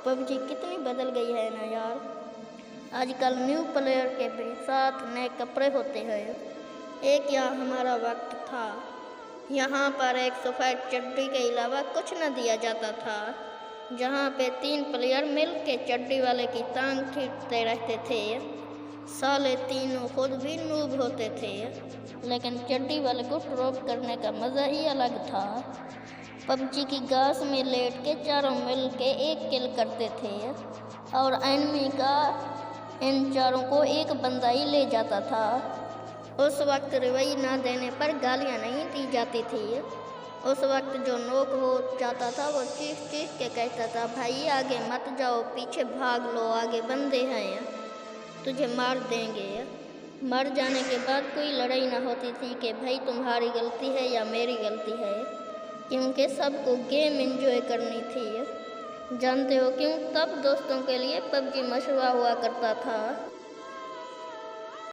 PUBG कितनी बदल गई है ना यार। आजकल न्यू प्लेयर के भी साथ नए कपड़े होते हैं। एक यहाँ हमारा वक्त था, यहाँ पर एक सफ़ेद चड्डी के अलावा कुछ न दिया जाता था, जहाँ पे 3 प्लेयर मिल के चड्डी वाले की टांग खींचते रहते थे। साले तीनों खुद भी नूब होते थे, लेकिन चड्डी वाले को ड्रॉप करने का मज़ा ही अलग था। पबजी की घास में लेट के चारों मिल के एक किल करते थे और एनिमी का इन चारों को एक बंदा ही ले जाता था। उस वक्त रिवाई ना देने पर गालियाँ नहीं दी जाती थी। उस वक्त जो नोक हो जाता था वो चीख चीख के कहता था, भाई आगे मत जाओ, पीछे भाग लो, आगे बंदे हैं, तुझे मार देंगे। मर जाने के बाद कोई लड़ाई ना होती थी कि भाई तुम्हारी गलती है या मेरी गलती है, क्योंकि सबको गेम एंजॉय करनी थी। जानते हो क्यों? तब दोस्तों के लिए पबजी मशहूर हुआ करता था।